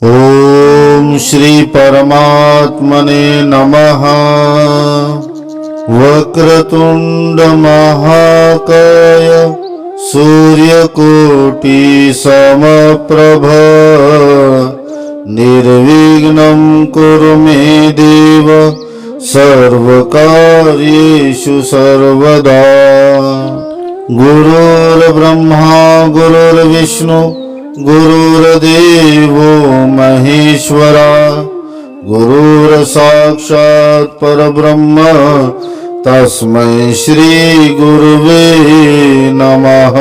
ओम श्री परमात्मने नमः। वक्रतुंड महाकाय सूर्यकोटि समप्रभ निर्विघ्नं कुरु मे देव सर्वकार्येषु सर्वदा। गुरुर्ब्रह्मा गुरुर्विष्णु गुरुर्देवो महेश्वरा। गुरुर्साक्षात् परब्रह्म तस्मै श्री गुरुवे नमः।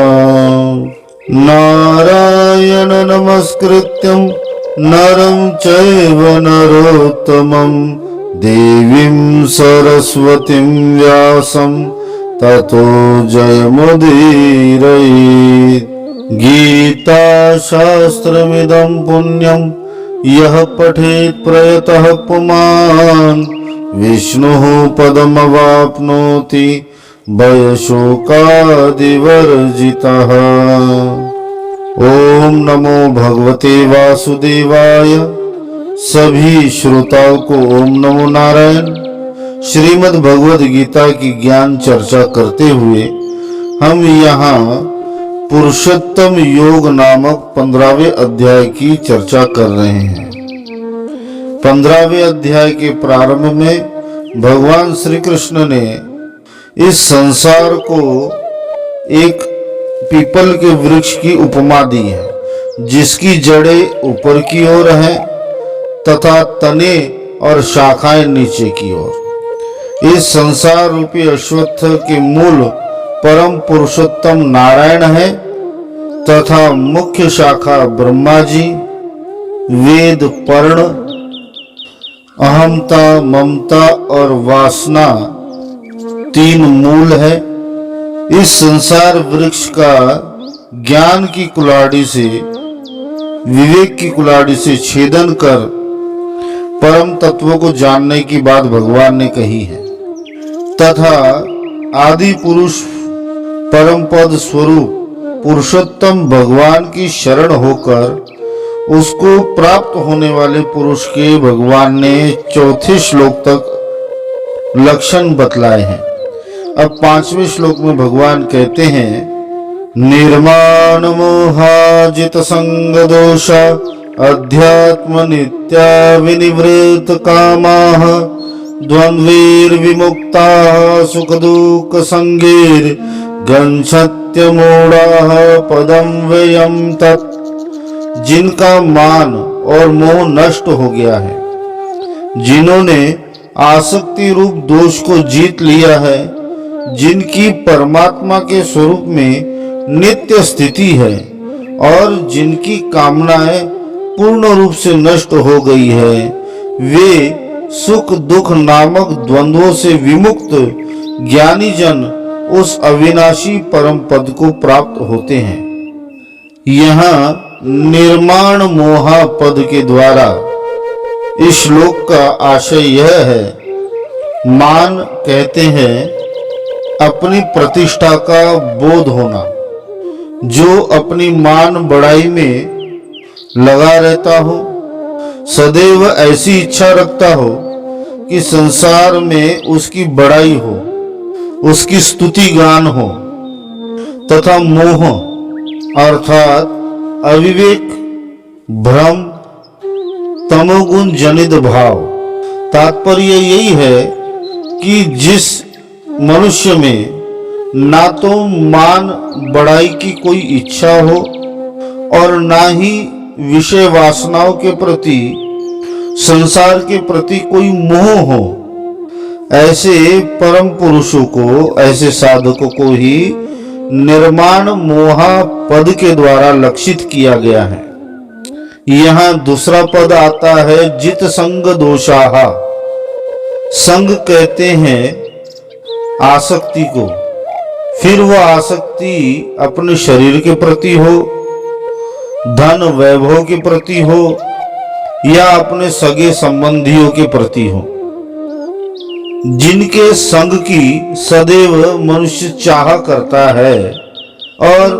नारायण नमस्कृत्यं नरं चैव नरोत्तमं देवीं सरस्वतीं व्यासं ततो जयमुदीरयेत्। गीता शास्त्रमिदं पुण्यं यः पठेत् प्रयतः पुमान् विष्णुः पदमवाप्नोति भयशोकादिवर्जितः। ओम नमो भगवते वासुदेवाय। सभी श्रोताओं को ओम नमो नारायण। श्रीमद् भगवद गीता की ज्ञान चर्चा करते हुए हम यहाँ पुरुषोत्तम योग नामक 15वें अध्याय की चर्चा कर रहे हैं। 15वें अध्याय के प्रारंभ में भगवान श्री कृष्ण ने इस संसार को एक पीपल के वृक्ष की उपमा दी है, जिसकी जड़ें ऊपर की ओर हैं तथा तने और शाखाएं नीचे की ओर। इस संसार रूपी अश्वत्थ के मूल परम पुरुषोत्तम नारायण है तथा मुख्य शाखा ब्रह्मा जी, वेद, पर्ण, अहमता, ममता और वासना तीन मूल है। इस संसार वृक्ष का ज्ञान की कुल्हाड़ी से, विवेक की कुल्हाड़ी से छेदन कर परम तत्व को जानने की बात भगवान ने कही है तथा आदि पुरुष परम पद स्वरूप पुरुषोत्तम भगवान की शरण होकर उसको प्राप्त होने वाले पुरुष के भगवान ने चौथे श्लोक तक लक्षण बतलाए हैं। अब 5वें श्लोक में भगवान कहते हैं, निर्माण मोहाजित संग दोष अध्यात्म नित्या विनिवृत कामाः द्वंद्वैर्विमुक्ताः सुख दुःख संगैर् गच्छन्त्य मूढ़ाः पदं व्ययं तत्। जिनका मान और मोह नष्ट हो गया है, जिन्होंने आसक्ति रूप दोष को जीत लिया है, जिनकी परमात्मा के स्वरूप में नित्य स्थिति है और जिनकी कामनाएं पूर्ण रूप से नष्ट हो गई है, वे सुख दुख नामक द्वंद्वों से विमुक्त ज्ञानी जन उस अविनाशी परम पद को प्राप्त होते हैं। यहाँ निर्माण मोहा पद के द्वारा इस श्लोक का आशय यह है, मान कहते हैं अपनी प्रतिष्ठा का बोध होना। जो अपनी मान बढ़ाई में लगा रहता हो, सदैव ऐसी इच्छा रखता हो कि संसार में उसकी बड़ाई हो, उसकी स्तुति गान हो, तथा मोह अर्थात अविवेक, भ्रम, तमोगुण जनित भाव। तात्पर्य यही है कि जिस मनुष्य में ना तो मान बढ़ाई की कोई इच्छा हो और ना ही विषय वासनाओं के प्रति, संसार के प्रति कोई मोह हो, ऐसे परम पुरुषों को, ऐसे साधकों को ही निर्माण मोहा पद के द्वारा लक्षित किया गया है। यहाँ दूसरा पद आता है जित संग दोषाः। संग कहते हैं आसक्ति को, फिर वह आसक्ति अपने शरीर के प्रति हो, धन वैभव के प्रति हो या अपने सगे संबंधियों के प्रति हो। जिनके संग की सदैव मनुष्य चाह करता है और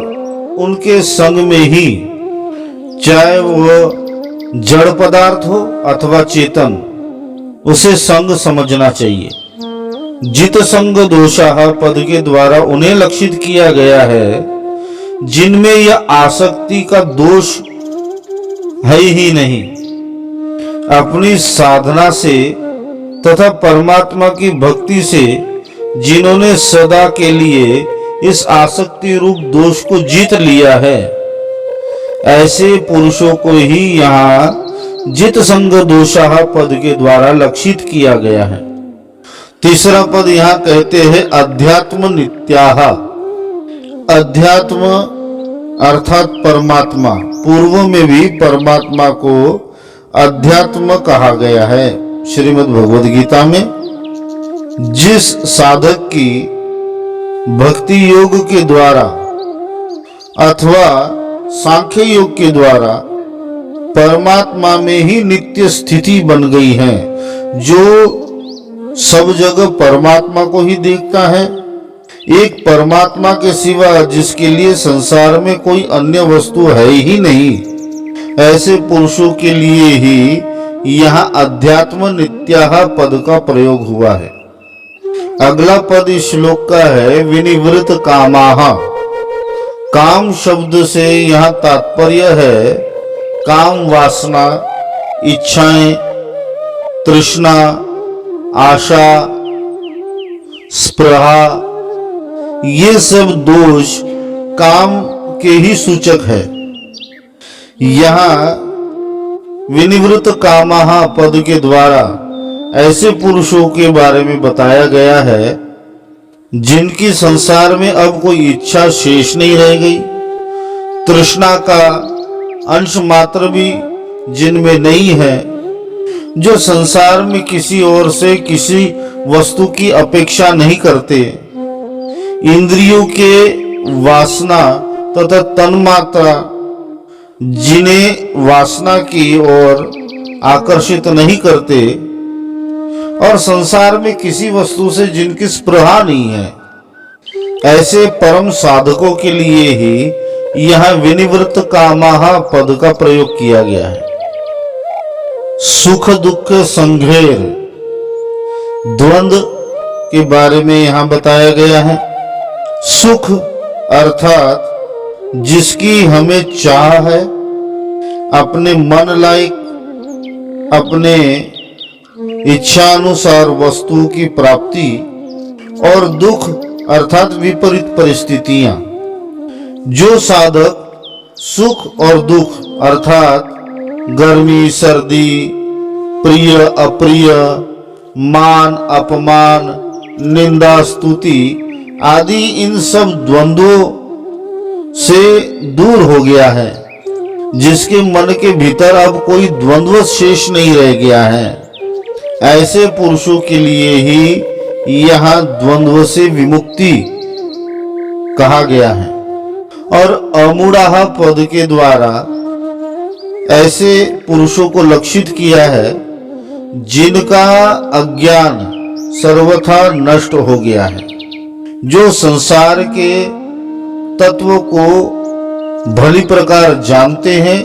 उनके संग में ही, चाहे वह जड़ पदार्थ हो अथवा चेतन, उसे संग समझना चाहिए। जित संग दोषाः पद के द्वारा उन्हें लक्षित किया गया है जिनमें यह आसक्ति का दोष है ही नहीं। अपनी साधना से तथा परमात्मा की भक्ति से जिन्होंने सदा के लिए इस आसक्ति रूप दोष को जीत लिया है, ऐसे पुरुषों को ही यहाँ जित संग दोषाः पद के द्वारा लक्षित किया गया है। तीसरा पद यहाँ कहते हैं अध्यात्म नित्याः। अध्यात्म अर्थात परमात्मा, पूर्व में भी परमात्मा को अध्यात्म कहा गया है। श्रीमद् भगवद गीता में जिस साधक की भक्ति योग के द्वारा अथवा सांख्य योग के द्वारा परमात्मा में ही नित्य स्थिति बन गई है, जो सब जगह परमात्मा को ही देखता है, एक परमात्मा के सिवा जिसके लिए संसार में कोई अन्य वस्तु है ही नहीं, ऐसे पुरुषों के लिए ही यहाँ अध्यात्म नित्याः पद का प्रयोग हुआ है। अगला पद इस श्लोक का है विनिवृत कामाः। काम शब्द से यहाँ तात्पर्य है काम वासना, इच्छाएं, तृष्णा, आशा, स्पृहा, ये सब दोष काम के ही सूचक है। यहाँ विनिवृत कामाः पद के द्वारा ऐसे पुरुषों के बारे में बताया गया है जिनकी संसार में अब कोई इच्छा शेष नहीं रह गई, तृष्णा का अंश मात्र भी जिनमें नहीं है, जो संसार में किसी और से किसी वस्तु की अपेक्षा नहीं करते, इंद्रियों के वासना तथा तन्मात्रा जिन्हें वासना की ओर आकर्षित नहीं करते, और संसार में किसी वस्तु से जिनकी स्पृहा नहीं है, ऐसे परम साधकों के लिए ही यह विनिवृत कामाः पद का प्रयोग किया गया है। सुख दुख संघेर द्वंद्व के बारे में यहां बताया गया है। सुख अर्थात जिसकी हमें चाह है, अपने मन लायक, अपने इच्छानुसार वस्तु की प्राप्ति, और दुख अर्थात विपरीत परिस्थितियां। जो साधक सुख और दुख अर्थात गर्मी सर्दी, प्रिय अप्रिय, मान अपमान, निंदा स्तुति आदि इन सब द्वंद्वों से दूर हो गया है, जिसके मन के भीतर अब कोई द्वंद्व शेष नहीं रह गया है, ऐसे पुरुषों के लिए ही यहाँ द्वंद्व से विमुक्ति कहा गया है। और अमूढ़ाः पद के द्वारा ऐसे पुरुषों को लक्षित किया है जिनका अज्ञान सर्वथा नष्ट हो गया है, जो संसार के तत्व को भली प्रकार जानते हैं,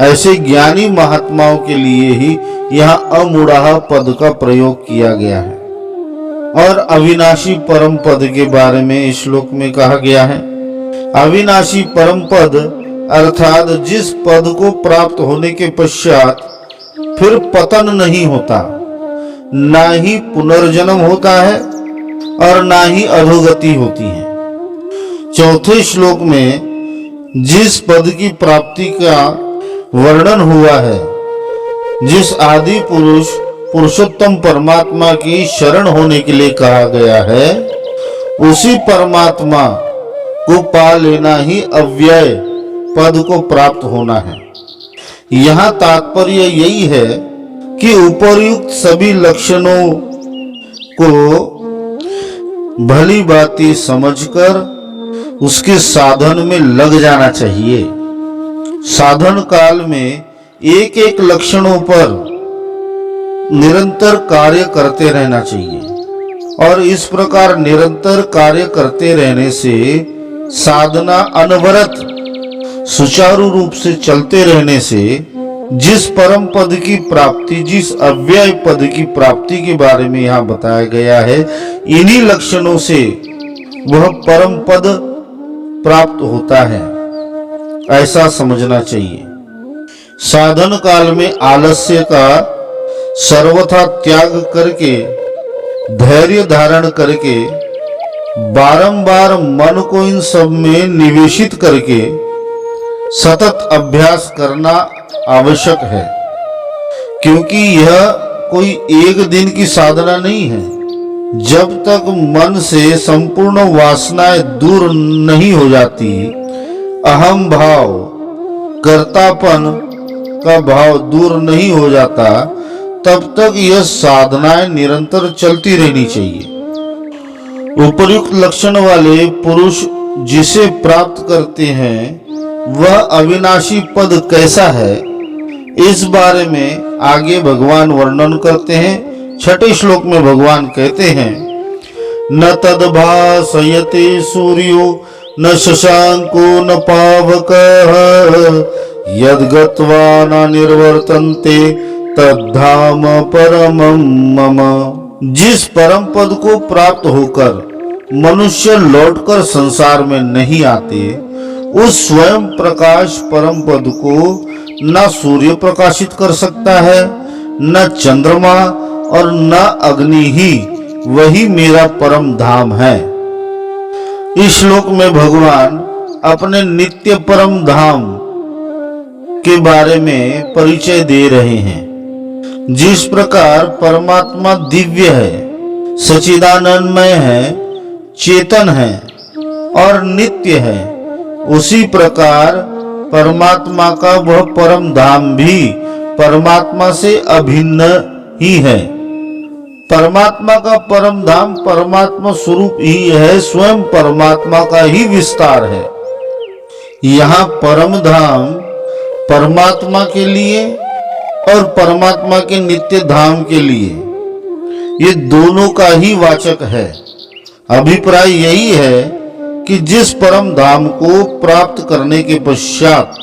ऐसे ज्ञानी महात्माओं के लिए ही यहाँ अमूढ़ाः पद का प्रयोग किया गया है। और अविनाशी परम पद के बारे में इस श्लोक में कहा गया है। अविनाशी परम पद अर्थात जिस पद को प्राप्त होने के पश्चात फिर पतन नहीं होता, ना ही पुनर्जन्म होता है और ना ही अधोगति होती है। चौथे श्लोक में जिस पद की प्राप्ति का वर्णन हुआ है, जिस आदि पुरुष पुरुषोत्तम परमात्मा की शरण होने के लिए कहा गया है, उसी परमात्मा को पा लेना ही अव्यय पद को प्राप्त होना है। यहाँ तात्पर्य यही है कि उपर्युक्त सभी लक्षणों को भली भांति समझकर उसके साधन में लग जाना चाहिए। साधन काल में एक एक लक्षणों पर निरंतर कार्य करते रहना चाहिए, और इस प्रकार निरंतर कार्य करते रहने से साधना अनवरत सुचारू रूप से चलते रहने से जिस परम पद की प्राप्ति, जिस अव्यय पद की प्राप्ति के बारे में यहाँ बताया गया है, इन्हीं लक्षणों से वह परम पद प्राप्त होता है, ऐसा समझना चाहिए। साधन काल में आलस्य का सर्वथा त्याग करके, धैर्य धारण करके, बारंबार मन को इन सब में निवेशित करके सतत अभ्यास करना आवश्यक है, क्योंकि यह कोई एक दिन की साधना नहीं है। जब तक मन से संपूर्ण वासनाएं दूर नहीं हो जाती, अहम भाव, कर्तापन का भाव दूर नहीं हो जाता, तब तक यह साधनाएं निरंतर चलती रहनी चाहिए। उपर्युक्त लक्षण वाले पुरुष जिसे प्राप्त करते हैं वह अविनाशी पद कैसा है, इस बारे में आगे भगवान वर्णन करते हैं। छठे श्लोक में भगवान कहते हैं, न तद्भासयते सूर्यो न शशांको न पावकः यद्गत्वा न निर्वर्तन्ते तद्धाम परमं मम। जिस परम पद को प्राप्त होकर मनुष्य लौटकर संसार में नहीं आते, उस स्वयं प्रकाश परम पद को न सूर्य प्रकाशित कर सकता है, न चंद्रमा और न अग्नि ही वही मेरा परम धाम है। इस श्लोक में भगवान अपने नित्य परम धाम के बारे में परिचय दे रहे हैं। जिस प्रकार परमात्मा दिव्य है, सच्चिदानंदमय है, चेतन है और नित्य है, उसी प्रकार परमात्मा का वह परम धाम भी परमात्मा से अभिन्न ही है। परमात्मा का परम धाम परमात्मा स्वरूप ही है, स्वयं परमात्मा का ही विस्तार है। यहाँ परम धाम परमात्मा के लिए और परमात्मा के नित्य धाम के लिए, ये दोनों का ही वाचक है। अभिप्राय यही है कि जिस परम धाम को प्राप्त करने के पश्चात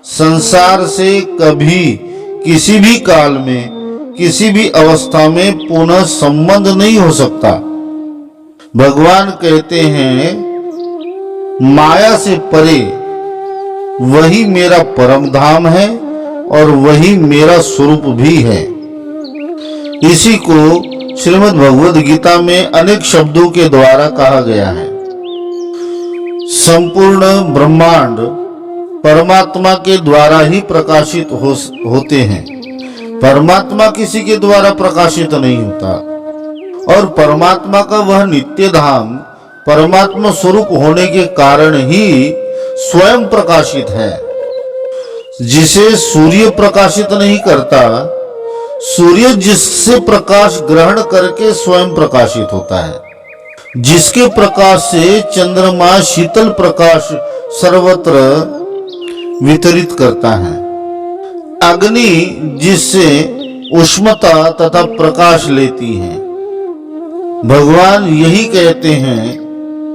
संसार से कभी किसी भी काल में, किसी भी अवस्था में पुनः संबंध नहीं हो सकता। भगवान कहते हैं, माया से परे वही मेरा परम धाम है और वही मेरा स्वरूप भी है। इसी को श्रीमद् भगवद गीता में अनेक शब्दों के द्वारा कहा गया है। संपूर्ण ब्रह्मांड परमात्मा के द्वारा ही प्रकाशित होते हैं। परमात्मा किसी के द्वारा प्रकाशित नहीं होता, और परमात्मा का वह नित्य धाम परमात्मा स्वरूप होने के कारण ही स्वयं प्रकाशित है। जिसे सूर्य प्रकाशित नहीं करता, सूर्य जिससे प्रकाश ग्रहण करके स्वयं प्रकाशित होता है। जिसके प्रकाश से चंद्रमा शीतल प्रकाश सर्वत्र वितरित करता है। अग्नि जिससे उष्णता तथा प्रकाश लेती है। भगवान यही कहते हैं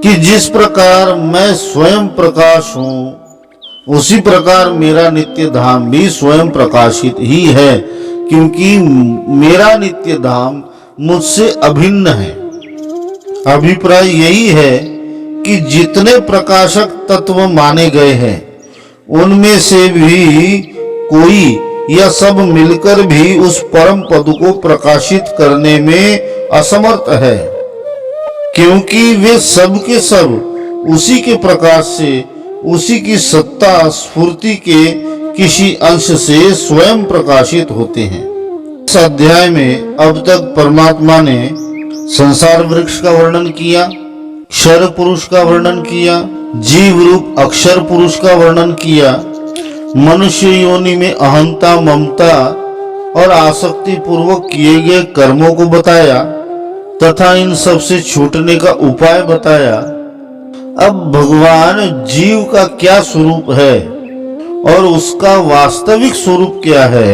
कि जिस प्रकार मैं स्वयं प्रकाश हूँ, उसी प्रकार मेरा नित्य धाम भी स्वयं प्रकाशित ही है, क्योंकि मेरा नित्य धाम मुझसे अभिन्न है। अभिप्राय यही है कि जितने प्रकाशक तत्व माने गए हैं, उनमें से भी कोई या सब मिलकर भी उस परम पद को प्रकाशित करने में असमर्थ है, क्योंकि वे सब के सब उसी के प्रकाश से, उसी की सत्ता स्फूर्ति के किसी अंश से स्वयं प्रकाशित होते हैं। इस अध्याय में अब तक परमात्मा ने संसार वृक्ष का वर्णन किया, क्षर पुरुष का वर्णन किया, जीव रूप अक्षर पुरुष का वर्णन किया, मनुष्य योनि में अहंता, ममता और आसक्ति पूर्वक किए गए कर्मों को बताया तथा इन सब से छूटने का उपाय बताया। अब भगवान जीव का क्या स्वरूप है और उसका वास्तविक स्वरूप क्या है,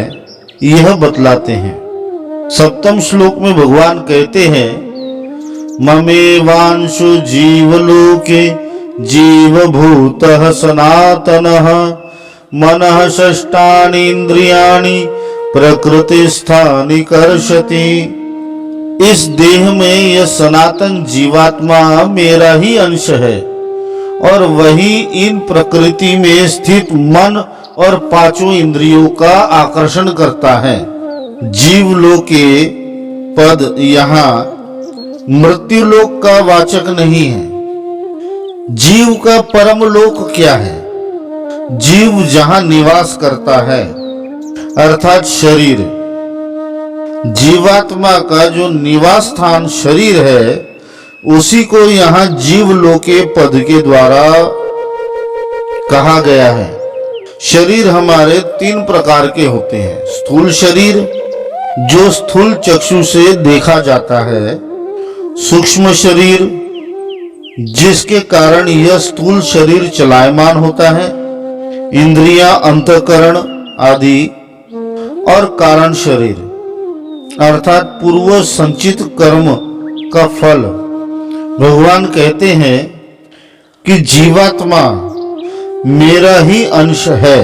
यह बतलाते हैं। सप्तम श्लोक में भगवान कहते हैं, ममेवांशु जीवलोके जीवभूतः सनातनः मनः षष्ठानि इंद्रियाणि प्रकृतिस्थानि कर्षति। इस देह में यह सनातन जीवात्मा मेरा ही अंश है और वही इन प्रकृति में स्थित मन और पांचों इंद्रियों का आकर्षण करता है। जीवलोक के पद यहाँ मृत्यु लोक का वाचक नहीं है। जीव का परम लोक क्या है? जीव जहां निवास करता है अर्थात शरीर, जीवात्मा का जो निवास स्थान शरीर है उसी को यहाँ जीवलोके पद के द्वारा कहा गया है। शरीर हमारे 3 प्रकार के होते हैं। स्थूल शरीर जो स्थूल चक्षु से देखा जाता है, सूक्ष्म शरीर जिसके कारण यह स्थूल शरीर चलायमान होता है, इंद्रियां, अंतःकरण आदि, और कारण शरीर अर्थात पूर्व संचित कर्म का फल। भगवान कहते हैं कि जीवात्मा मेरा ही अंश है,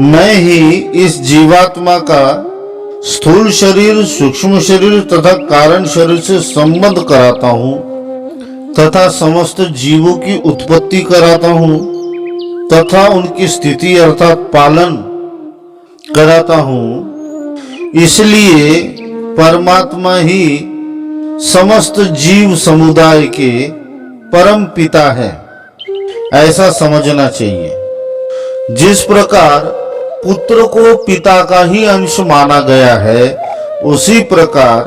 मैं ही इस जीवात्मा का स्थूल शरीर, सूक्ष्म शरीर तथा कारण शरीर से संबंध कराता हूँ तथा समस्त जीवों की उत्पत्ति कराता हूँ तथा उनकी स्थिति अर्थात पालन कराता हूँ। इसलिए परमात्मा ही समस्त जीव समुदाय के परम पिता है, ऐसा समझना चाहिए। जिस प्रकार पुत्र को पिता का ही अंश माना गया है, उसी प्रकार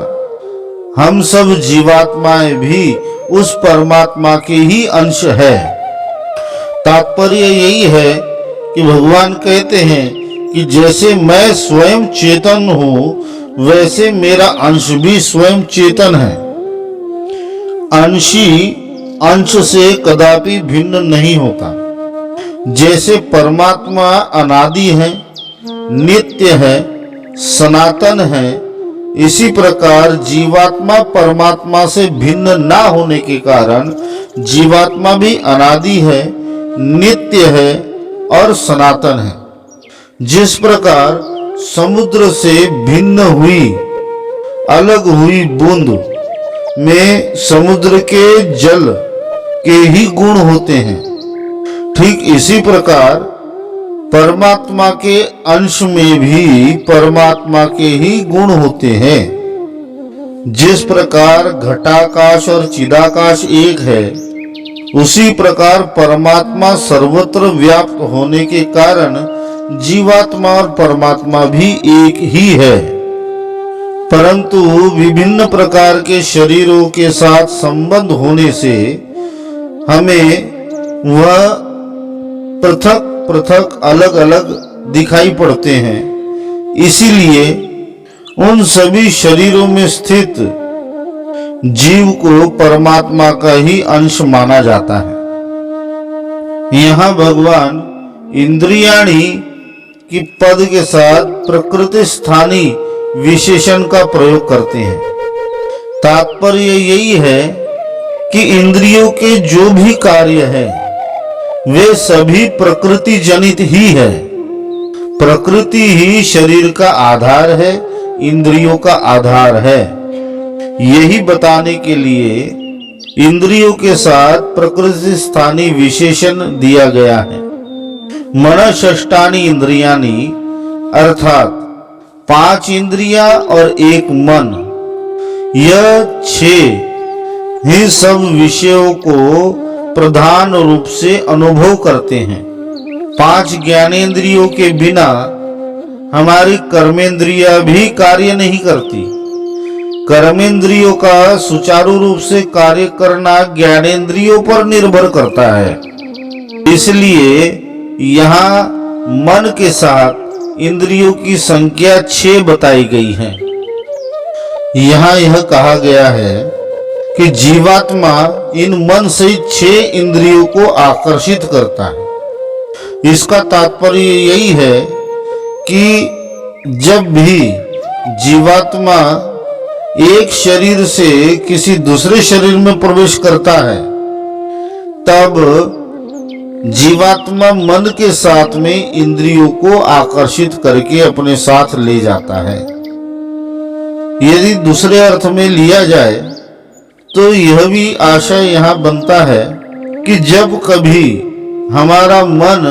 हम सब जीवात्माएं भी उस परमात्मा के ही अंश है। तात्पर्य यही है कि भगवान कहते हैं कि जैसे मैं स्वयं चेतन हूं वैसे मेरा अंश भी स्वयं चेतन है। अंशी अंश से कदापि भिन्न नहीं होता। जैसे परमात्मा अनादि है, नित्य है, सनातन है, इसी प्रकार जीवात्मा परमात्मा से भिन्न ना होने के कारण जीवात्मा भी अनादि है, नित्य है और सनातन है। जिस प्रकार समुद्र से भिन्न हुई अलग हुई बूंद में समुद्र के जल के ही गुण होते हैं, ठीक इसी प्रकार परमात्मा के अंश में भी परमात्मा के ही गुण होते हैं। जिस प्रकार घटाकाश और चिदाकाश एक है, उसी प्रकार परमात्मा सर्वत्र व्याप्त होने के कारण जीवात्मा और परमात्मा भी एक ही है। परंतु विभिन्न प्रकार के शरीरों के साथ संबंध होने से हमें वह पृथक पृथक अलग अलग दिखाई पड़ते हैं। इसीलिए उन सभी शरीरों में स्थित जीव को परमात्मा का ही अंश माना जाता है। यहाँ भगवान इंद्रियाणि की पद के साथ प्रकृति स्थानी विशेषण का प्रयोग करते हैं। तात्पर्य यही है कि इंद्रियों के जो भी कार्य है वे सभी प्रकृति जनित ही है। प्रकृति ही शरीर का आधार है, इंद्रियों का आधार है। यही बताने के लिए इंद्रियों के साथ प्रकृति स्थानीय विशेषण दिया गया है। मन षष्ठानि इंद्रियानि अर्थात 5 इंद्रियां और 1 मन, यह 6 ही सब विषयों को प्रधान रूप से अनुभव करते हैं। 5 ज्ञानेंद्रियों के बिना हमारी कर्मेंद्रियां भी कार्य नहीं करती। कर्मेंद्रियों का सुचारू रूप से कार्य करना ज्ञानेंद्रियों पर निर्भर करता है। इसलिए यहाँ मन के साथ इंद्रियों की संख्या 6 बताई गई है। यहाँ यह कहा गया है कि जीवात्मा इन मन से 6 इंद्रियों को आकर्षित करता है। इसका तात्पर्य यही है कि जब भी जीवात्मा एक शरीर से किसी दूसरे शरीर में प्रवेश करता है, तब जीवात्मा मन के साथ में इंद्रियों को आकर्षित करके अपने साथ ले जाता है। यदि दूसरे अर्थ में लिया जाए तो यह भी आशय यहाँ बनता है कि जब कभी हमारा मन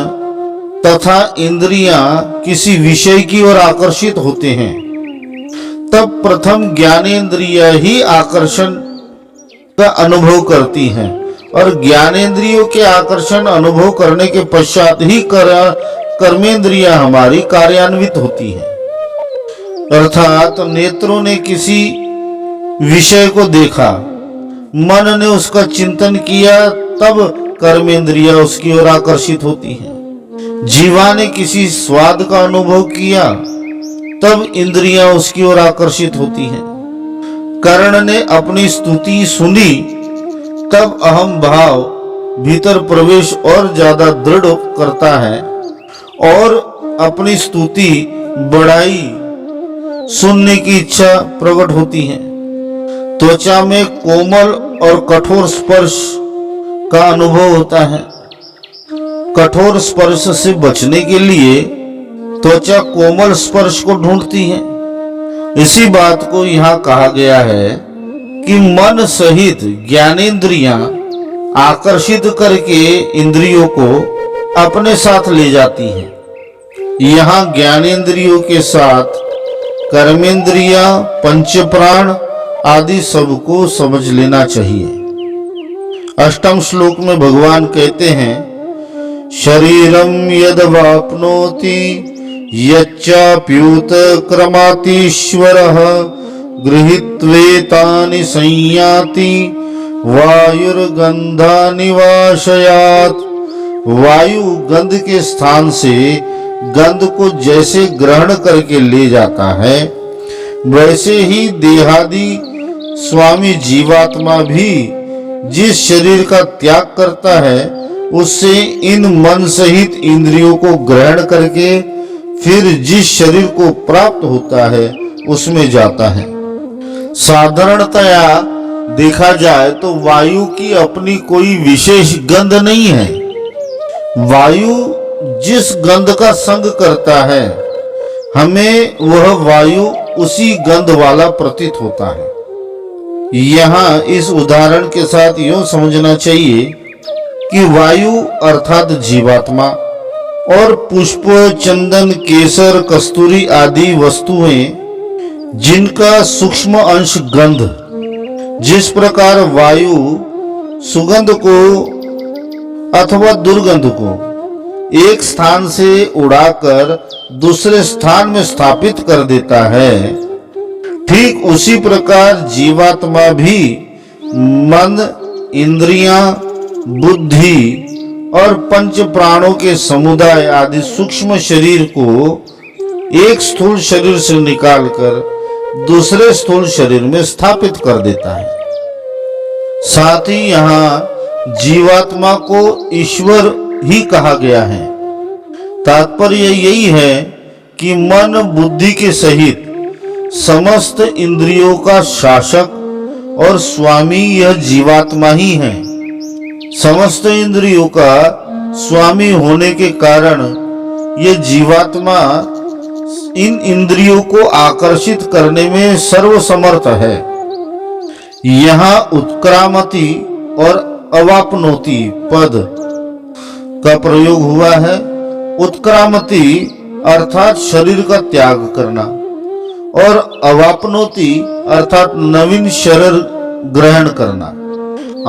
तथा इंद्रियां किसी विषय की ओर आकर्षित होते हैं, तब प्रथम ज्ञानेंद्रिय ही आकर्षण का अनुभव करती हैं और ज्ञानेंद्रियों के आकर्षण अनुभव करने के पश्चात ही कर्मेंद्रियां हमारी कार्यान्वित होती हैं। अर्थात नेत्रों ने किसी विषय को देखा, मन ने उसका चिंतन किया, तब कर्मेंद्रियां उसकी ओर आकर्षित होती हैं। जीवा ने किसी स्वाद का अनुभव किया, तब इंद्रियां उसकी ओर आकर्षित होती हैं। कर्ण ने अपनी स्तुति सुनी, तब अहम भाव भीतर प्रवेश और ज्यादा दृढ़ करता है और अपनी स्तुति बढ़ाई सुनने की इच्छा प्रकट होती है। त्वचा में कोमल और कठोर स्पर्श का अनुभव होता है। कठोर स्पर्श से बचने के लिए त्वचा कोमल स्पर्श को ढूंढती है। इसी बात को यहाँ कहा गया है कि मन सहित ज्ञानेंद्रियां आकर्षित करके इंद्रियों को अपने साथ ले जाती हैं। यहाँ ज्ञानेंद्रियों के साथ कर्मेंद्रियां, पंचप्राण आदि सबको समझ लेना चाहिए। अष्टम श्लोक में भगवान कहते हैं, शरीरम यद्वाप्नोति यच्चाप्युत क्रमातीश्वरः गृहीत्वेतानि संयाति वायुर्गंधानि वाशयात्। वायु गंध के स्थान से गंध को जैसे ग्रहण करके ले जाता है, वैसे ही देहादि स्वामी जीवात्मा भी जिस शरीर का त्याग करता है, उससे इन मन सहित इंद्रियों को ग्रहण करके फिर जिस शरीर को प्राप्त होता है उसमें जाता है। साधारणतया देखा जाए तो वायु की अपनी कोई विशेष गंध नहीं है। वायु जिस गंध का संग करता है, हमें वह वायु उसी गंध वाला प्रतीत होता है। यहाँ इस उदाहरण के साथ यूं समझना चाहिए कि वायु अर्थात जीवात्मा और पुष्प, चंदन, केसर, कस्तूरी आदि वस्तुएं जिनका सूक्ष्म अंश गंध, जिस प्रकार वायु सुगंध को अथवा दुर्गंध को एक स्थान से उड़ाकर दूसरे स्थान में स्थापित कर देता है, ठीक उसी प्रकार जीवात्मा भी मन, इंद्रियां, बुद्धि और पंच प्राणों के समुदाय आदि सूक्ष्म शरीर को एक स्थूल शरीर से निकालकर दूसरे स्थूल शरीर में स्थापित कर देता है। साथ ही यहाँ जीवात्मा को ईश्वर ही कहा गया है। तात्पर्य यही है कि मन बुद्धि के सहित समस्त इंद्रियों का शासक और स्वामी यह जीवात्मा ही है। समस्त इंद्रियों का स्वामी होने के कारण यह जीवात्मा इन इंद्रियों को आकर्षित करने में सर्वसमर्थ है। यहाँ उत्क्रामति और अवाप्नोति पद का प्रयोग हुआ है। उत्क्रामति अर्थात शरीर का त्याग करना और अवाप्नोति अर्थात नवीन शरीर ग्रहण करना।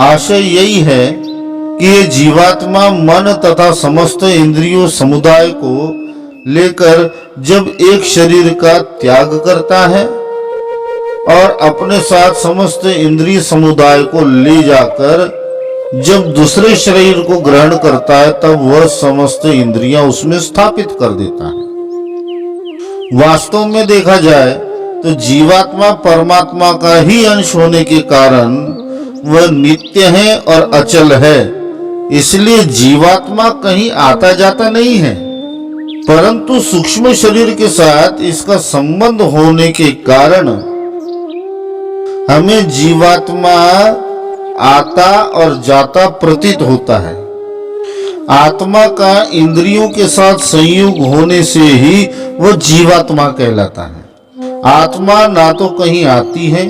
आशय यही है कि ये जीवात्मा मन तथा समस्त इंद्रियों समुदाय को लेकर जब एक शरीर का त्याग करता है और अपने साथ समस्त इंद्रिय समुदाय को ले जाकर जब दूसरे शरीर को ग्रहण करता है, तब वह समस्त इंद्रियां उसमें स्थापित कर देता है। वास्तव में देखा जाए तो जीवात्मा परमात्मा का ही अंश होने के कारण वह नित्य है और अचल है। इसलिए जीवात्मा कहीं आता जाता नहीं है, परंतु सूक्ष्म शरीर के साथ इसका संबंध होने के कारण हमें जीवात्मा आता और जाता प्रतीत होता है। आत्मा का इंद्रियों के साथ संयोग होने से ही वह जीवात्मा कहलाता है। आत्मा ना तो कहीं आती है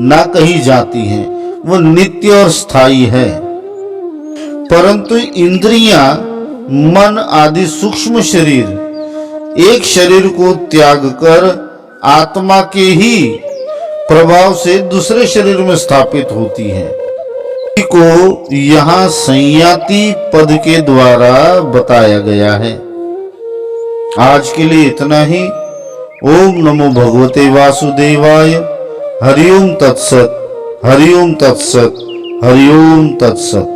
ना कहीं जाती है, वह नित्य और स्थायी है। परंतु इंद्रियां, मन आदि सूक्ष्म शरीर एक शरीर को त्याग कर आत्मा के ही प्रभाव से दूसरे शरीर में स्थापित होती है। को यहाँ संयाति पद के द्वारा बताया गया है। आज के लिए इतना ही। ओम नमो भगवते वासुदेवाय। हरिओम तत्सत, हरिओम तत्सत, हरिओम तत्सत।